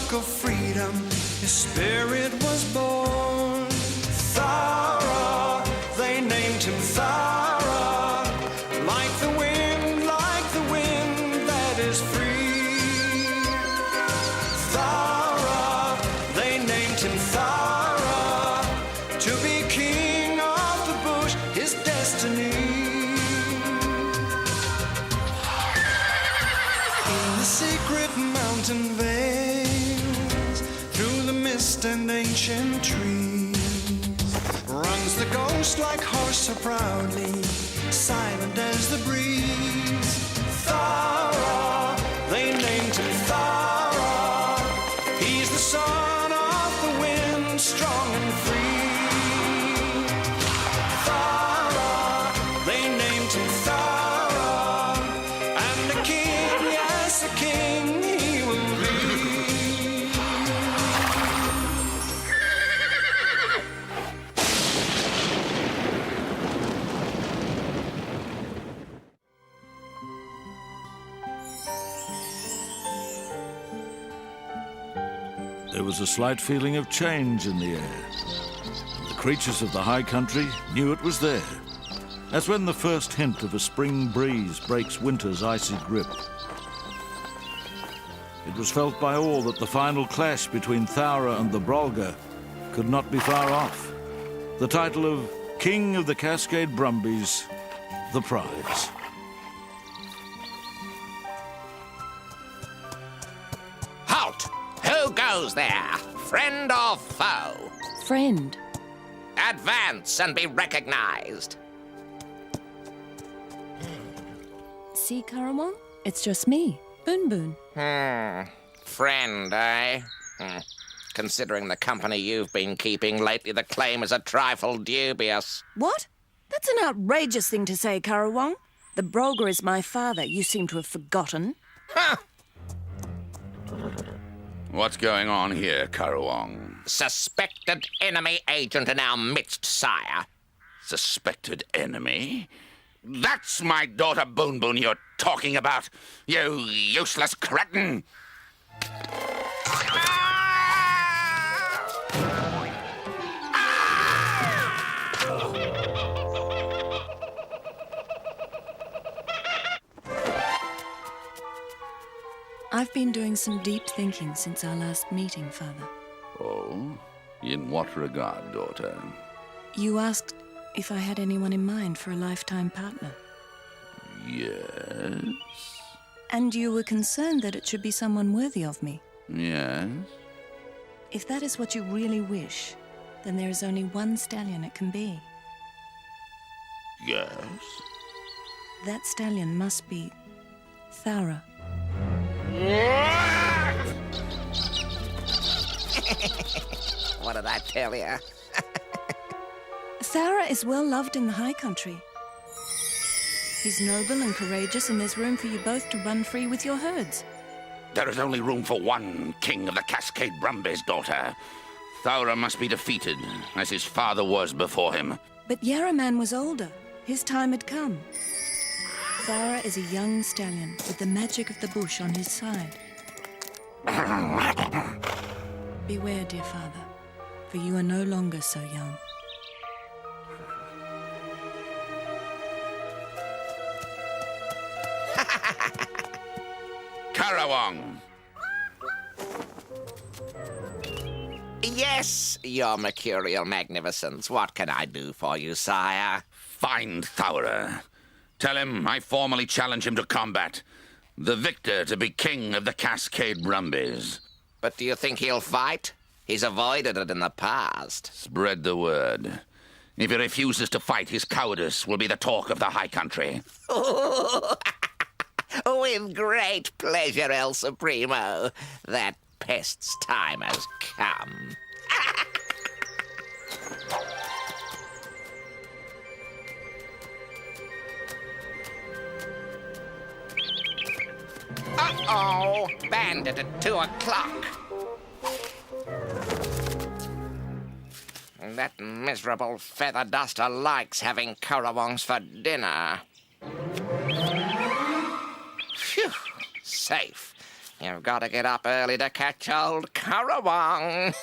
spark of freedom, his spirit was born. Thara, they named him Thara, like the wind that is free. Thara, they named him Thara, to be king of the bush, his destiny. In the secret mountain vales, through the mist and ancient trees, runs the ghost like horse so proudly, silent as the breeze. Thara, they named him Thara. He's the son of the wind, strong and free. Thara, they named him Thara, and a king, yes, a king he will be. There was a slight feeling of change in the air. The creatures of the high country knew it was there. That's when the first hint of a spring breeze breaks winter's icy grip. It was felt by all that the final clash between Thara and the Brolga could not be far off. The title of King of the Cascade Brumbies, the prize. Halt! Who goes there? Friend or foe? Friend. Advance and be recognized. See, Karawong? It's just me, Boon Boon. Friend, eh? Considering the company you've been keeping lately, the claim is a trifle dubious. What? That's an outrageous thing to say, Karawong. The Brolga is my father. You seem to have forgotten. What's going on here, Karawong? Suspected enemy agent in our midst, sire. Suspected enemy? That's my daughter Boon Boon you're talking about, you useless cretin! I've been doing some deep thinking since our last meeting, Father. Oh? In what regard, daughter? You asked if I had anyone in mind for a lifetime partner. Yes? And you were concerned that it should be someone worthy of me. Yes? If that is what you really wish, then there is only one stallion it can be. Yes? That stallion must be Thara. What did I tell you? Thara is well loved in the high country. He's noble and courageous, and there's room for you both to run free with your herds. There is only room for one king of the Cascade Brumbies, daughter. Thara must be defeated, as his father was before him. But Yaraman was older. His time had come. Thara is a young stallion with the magic of the bush on his side. Beware, dear father, for you are no longer so young. Karawong! Yes, your mercurial magnificence. What can I do for you, sire? Find Thara. Tell him I formally challenge him to combat. The victor to be king of the Cascade Brumbies. But do you think he'll fight? He's avoided it in the past. Spread the word. If he refuses to fight, his cowardice will be the talk of the high country. With great pleasure, El Supremo. That pest's time has come. Uh-oh! Bandit at 2 o'clock. That miserable feather duster likes having currawongs for dinner. Phew! Safe. You've got to get up early to catch old Currawong.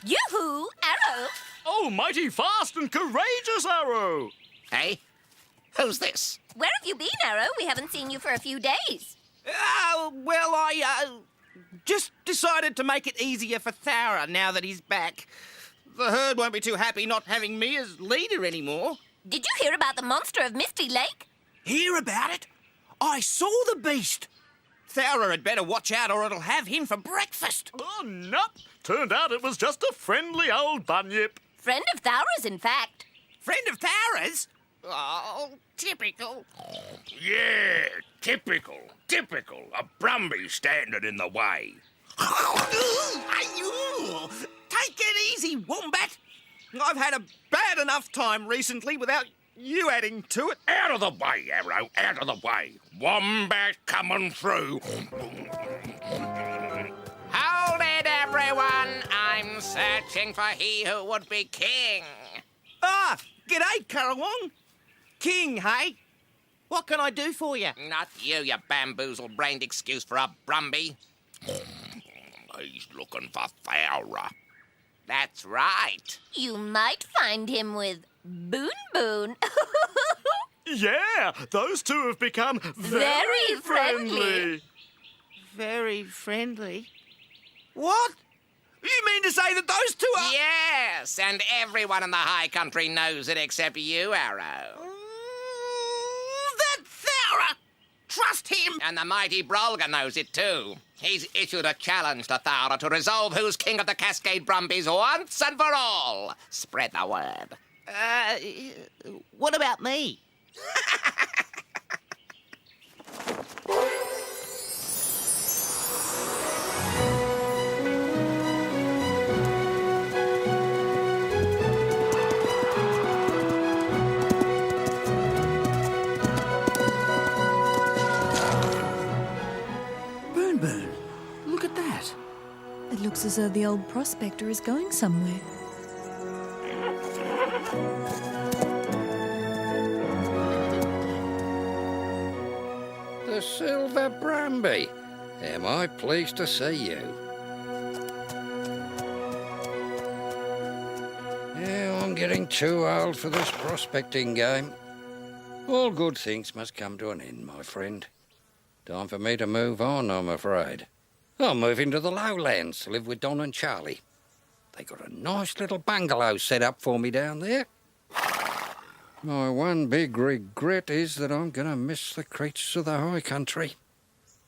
Yoo-hoo, Arrow! Oh, mighty fast and courageous, Arrow! Hey, who's this? Where have you been, Arrow? We haven't seen you for a few days. Well, I just decided to make it easier for Thara now that he's back. The herd won't be too happy not having me as leader anymore. Did you hear about the monster of Misty Lake? Hear about it? I saw the beast. Thara had better watch out or it'll have him for breakfast. Oh, nope. Turned out it was just a friendly old bunyip. Friend of Thara's, in fact. Friend of Thara's? Oh, typical. Yeah, typical. Typical. A Brumby standing in the way. Take it easy, Wombat. I've had a bad enough time recently without you adding to it. Out of the way, Arrow, out of the way. Wombat coming through. Hold it, everyone. I'm searching for he who would be king. Ah, g'day, Currawong. King, hey? What can I do for you? Not you bamboozle-brained excuse for a Brumby. He's looking for Thara. That's right. You might find him with Boon Boon. Yeah, those two have become Very friendly. Very friendly. What? You mean to say that those two are... Yes, and everyone in the high country knows it except you, Arrow. That Thara! Trust him! And the mighty Brolga knows it too. He's issued a challenge to Thara to resolve who's king of the Cascade Brumbies once and for all. Spread the word. What about me? Boon Boon, look at that. It looks as though the old prospector is going somewhere. The Silver Brumby. Am I pleased to see you? Yeah, I'm getting too old for this prospecting game. All good things must come to an end, my friend. Time for me to move on, I'm afraid. I'll move into the lowlands to live with Don and Charlie. They got a nice little bungalow set up for me down there. My one big regret is that I'm going to miss the creatures of the high country.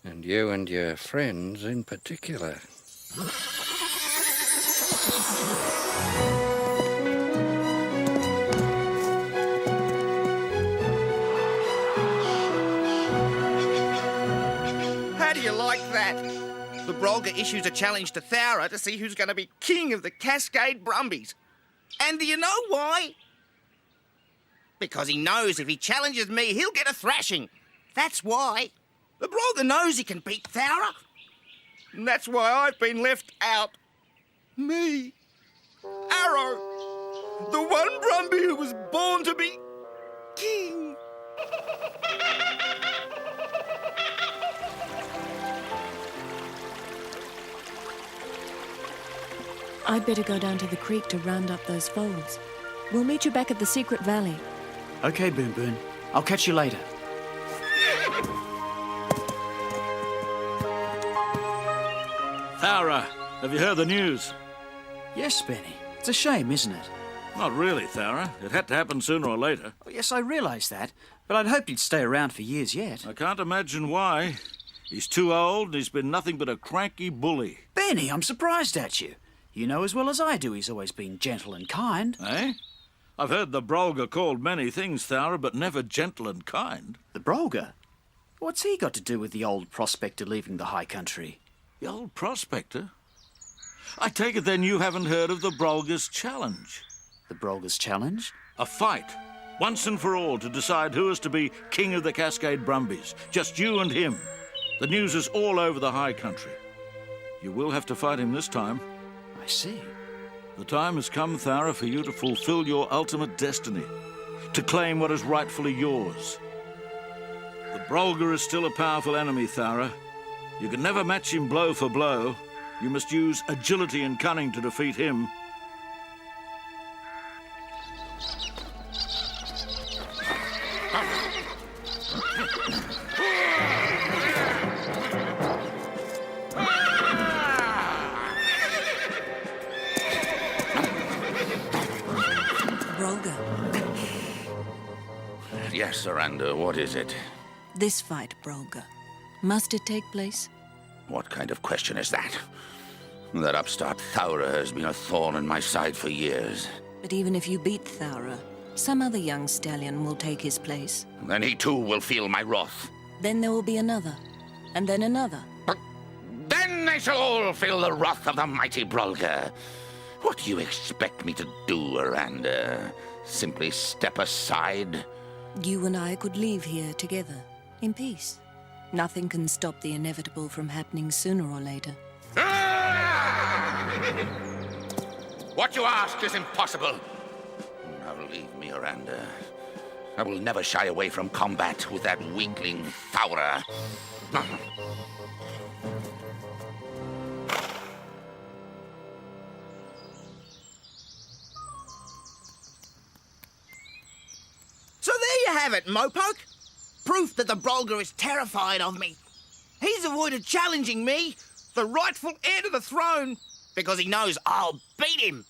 And you and your friends in particular. How do you like that? The Brolga issues a challenge to Thara to see who's going to be king of the Cascade Brumbies. And do you know why? Because he knows if he challenges me, he'll get a thrashing. That's why. The Brolga knows he can beat Thara. And that's why I've been left out. Me. Arrow. The one Brumby who was born to be king. I'd better go down to the creek to round up those foals. We'll meet you back at the secret valley. Okay, Boon Boon. I'll catch you later. Thara, have you heard the news? Yes, Benny. It's a shame, isn't it? Not really, Thara. It had to happen sooner or later. Oh, yes, I realise that, but I'd hoped he'd stay around for years yet. I can't imagine why. He's too old and he's been nothing but a cranky bully. Benny, I'm surprised at you. You know as well as I do he's always been gentle and kind. Eh? I've heard the Brolga called many things, Thara, but never gentle and kind. The Brolga? What's he got to do with the old prospector leaving the high country? The old prospector? I take it then you haven't heard of the Brolga's challenge. The Brolga's challenge? A fight, once and for all, to decide who is to be king of the Cascade Brumbies. Just you and him. The news is all over the high country. You will have to fight him this time. I see. The time has come, Thara, for you to fulfill your ultimate destiny, to claim what is rightfully yours. The Brolga is still a powerful enemy, Thara, You can never match him blow for blow. You must use agility and cunning to defeat him. Brolga, Yes, Miranda, what is it? this fight, Brolga, must it take place? What kind of question is that? That upstart Thaura has been a thorn in my side for years. But even if you beat Thaura, some other young stallion will take his place. Then he too will feel my wrath. Then there will be another, and then another. Then they shall all feel the wrath of the mighty Brolga. What do you expect me to do, Miranda? Simply step aside? You and I could leave here together, in peace. Nothing can stop the inevitable from happening sooner or later. What you ask is impossible. Now leave me, Miranda. I will never shy away from combat with that weakling Thaura. So there you have it, Mopoke. Proof that the Brolga is terrified of me. He's avoided challenging me, the rightful heir to the throne, because he knows I'll beat him.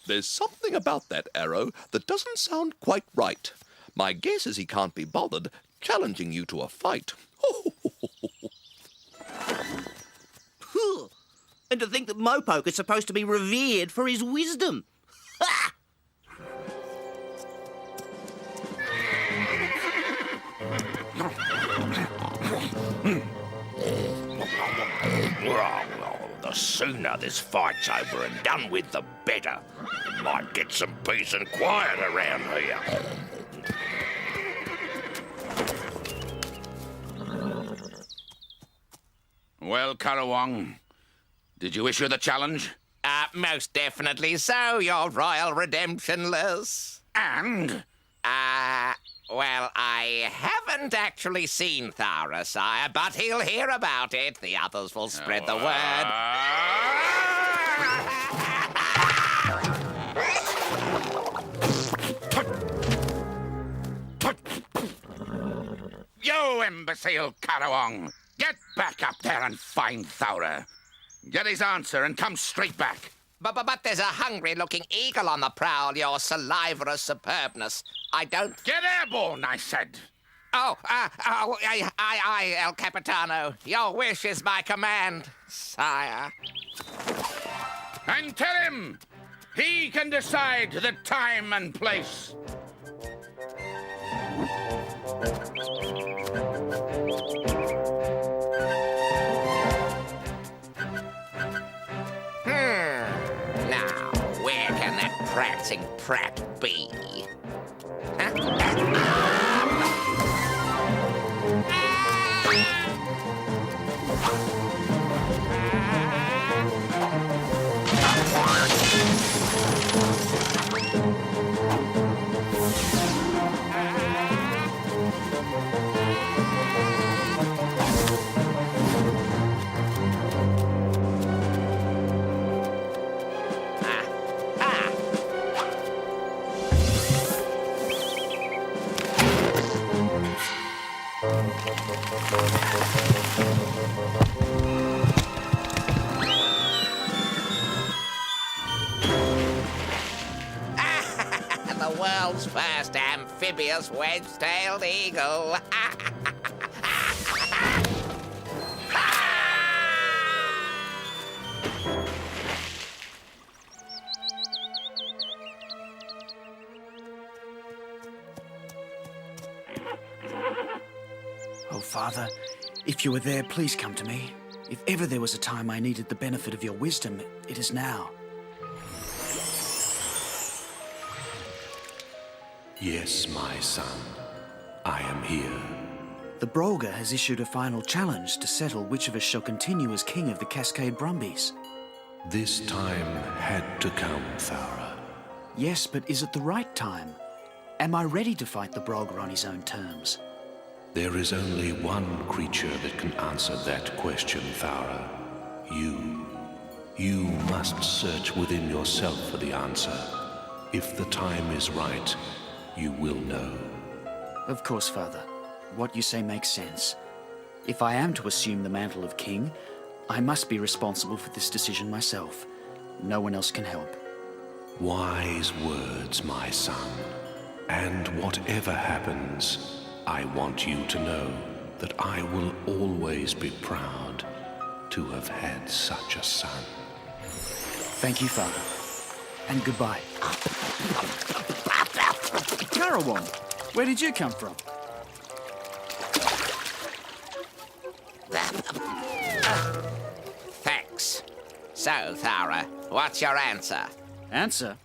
There's something about that arrow that doesn't sound quite right. My guess is he can't be bothered challenging you to a fight. And to think that Mopoke is supposed to be revered for his wisdom. Ha! The sooner this fight's over and done with, the better. Might get some peace and quiet around here. Well, Karawang, did you issue the challenge? Most definitely so, your royal redemptionless. And? Well, I haven't actually seen Thaura, sire, but he'll hear about it. The others will spread the word. You imbecile, Karawang! Get back up there and find Thaura. Get his answer and come straight back. But there's a hungry-looking eagle on the prowl, your salivorous superbness. I don't... Get airborne, I said. Aye, El Capitano. Your wish is my command, sire. And tell him he can decide the time and place. Now, where can that prancing prat be? The world's first amphibious wedge-tailed eagle. Oh, Father, if you were there, please come to me. If ever there was a time I needed the benefit of your wisdom, it is now. Yes, my son. I am here. The Brolga has issued a final challenge to settle which of us shall continue as king of the Cascade Brumbies. This time had to come, Thaura. Yes, but is it the right time? Am I ready to fight the Brolga on his own terms? There is only one creature that can answer that question, Thara. You. You must search within yourself for the answer. If the time is right, you will know. Of course, Father. What you say makes sense. If I am to assume the mantle of king, I must be responsible for this decision myself. No one else can help. Wise words, my son. And whatever happens, I want you to know that I will always be proud to have had such a son. Thank you, Father. And goodbye. Karawong, where did you come from? Thanks. So, Thara, what's your answer? Answer?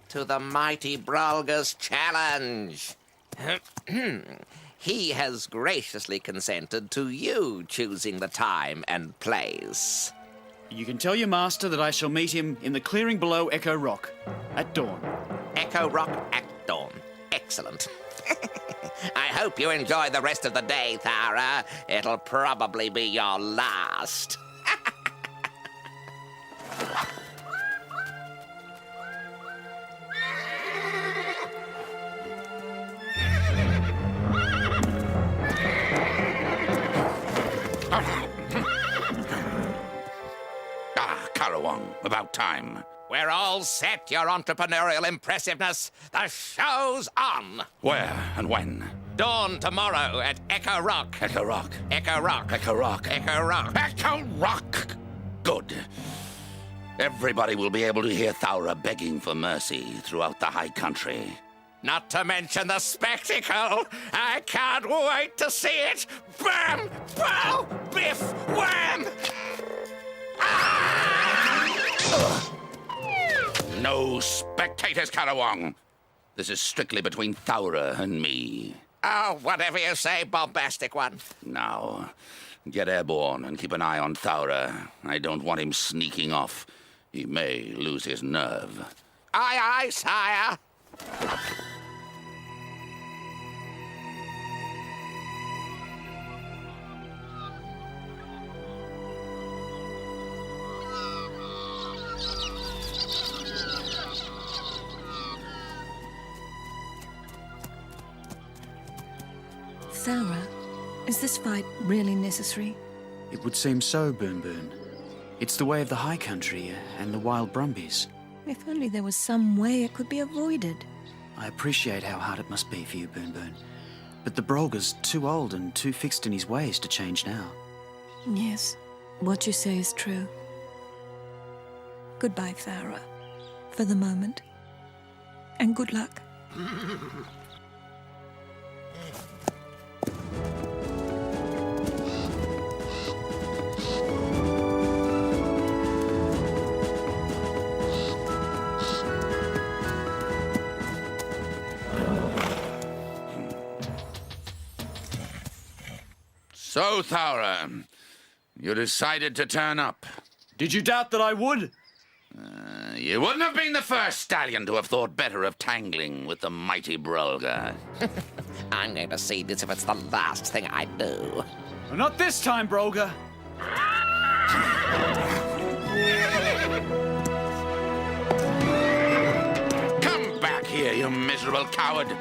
To the mighty Brolga's challenge. He has graciously consented to you choosing the time and place. You can tell your master that I shall meet him in the clearing below Echo Rock at dawn. Echo Rock at dawn. Excellent. I hope you enjoy the rest of the day, Thara. It'll probably be your last. Karawong, about time. We're all set, your entrepreneurial impressiveness. The show's on. Where and when? Dawn tomorrow at Echo Rock. Echo Rock. Echo Rock. Echo Rock. Echo Rock. Echo Rock! Good. Everybody will be able to hear Thara begging for mercy throughout the high country. Not to mention the spectacle. I can't wait to see it. Bam! Pow! Biff! Wham! No spectators, Karawong. This is strictly between Thara and me. Oh, whatever you say, bombastic one. Now, get airborne and keep an eye on Thara. I don't want him sneaking off. He may lose his nerve. Aye, aye, sire. Thara, is this fight really necessary? It would seem so, Boon Boon. It's the way of the high country and the wild Brumbies. If only there was some way it could be avoided. I appreciate how hard it must be for you, Boon Boon. But the Brolga's too old and too fixed in his ways to change now. Yes, what you say is true. Goodbye, Thara, for the moment. And good luck. So, Thara, you decided to turn up. Did you doubt that I would? You wouldn't have been the first stallion to have thought better of tangling with the mighty Brolga. I'm going to see this if it's the last thing I do. Well, not this time, Brolga. Come back here, you miserable coward.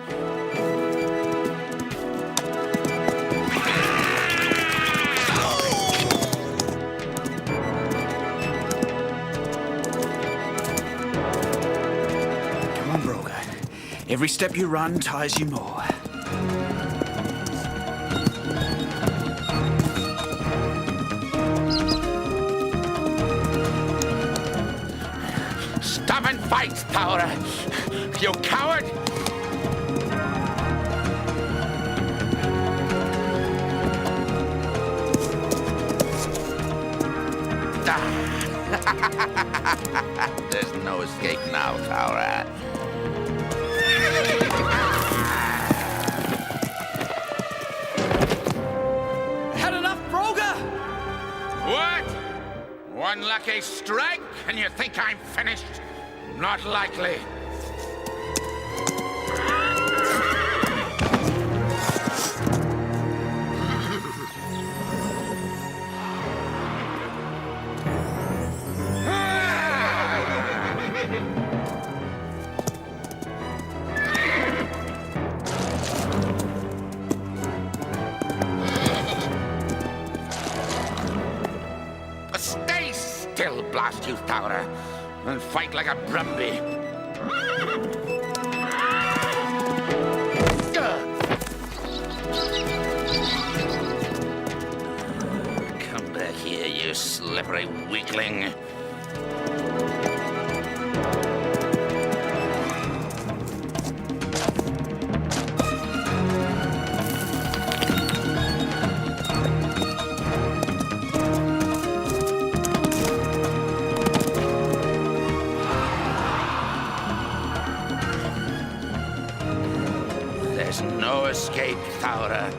Every step you run ties you more. Stop and fight, Thara! You coward! There's no escape now, Thara. Had enough, Brolga? What? One lucky strike, and you think I'm finished? Not likely. blast you, Thaura, and fight like a Brumby. Come back here, you slippery weakling. There's no escape, Thaura.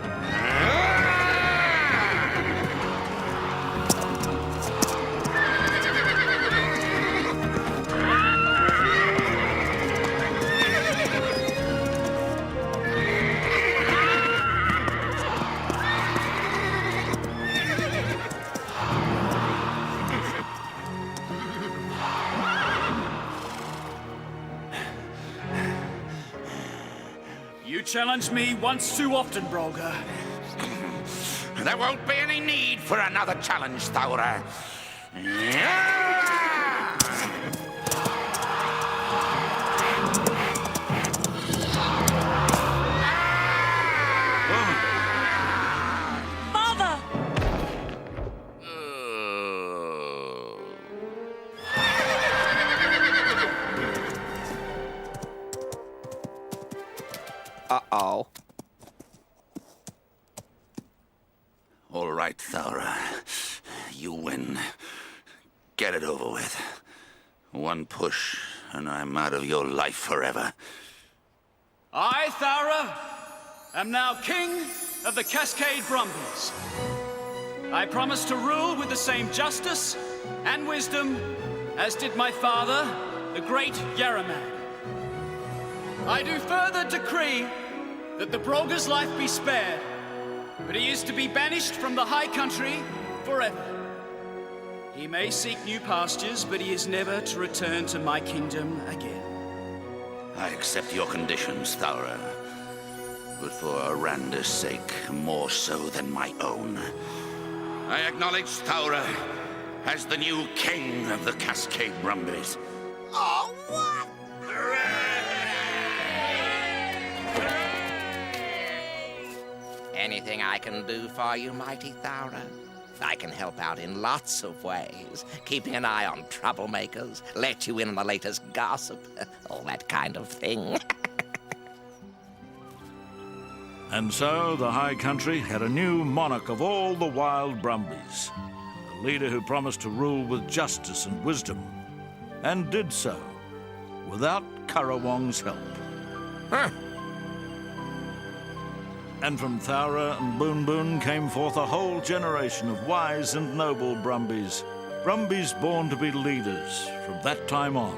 You challenge me once too often, Brolga. There won't be any need for another challenge, Thaura. Father! Uh-oh. All right, Thaura. You win. Get it over with. One push, and I'm out of your life forever. I, Thaura, am now king of the Cascade Brumbies. I promise to rule with the same justice and wisdom as did my father, the great Yaramag. I do further decree that the Brolga's life be spared, but he is to be banished from the High Country forever. He may seek new pastures, but he is never to return to my kingdom again. I accept your conditions, Thaura. But for Aranda's sake, more so than my own, I acknowledge Thaura as the new king of the Cascade Brumbies. Oh, what? Anything I can do for you, mighty Thaura? I can help out in lots of ways. Keeping an eye on troublemakers, let you in on the latest gossip, all that kind of thing. And so the High Country had a new monarch of all the wild Brumbies, a leader who promised to rule with justice and wisdom, and did so, without Currawong's help. Huh. And from Thaura and Boon Boon came forth a whole generation of wise and noble Brumbies, Brumbies born to be leaders from that time on.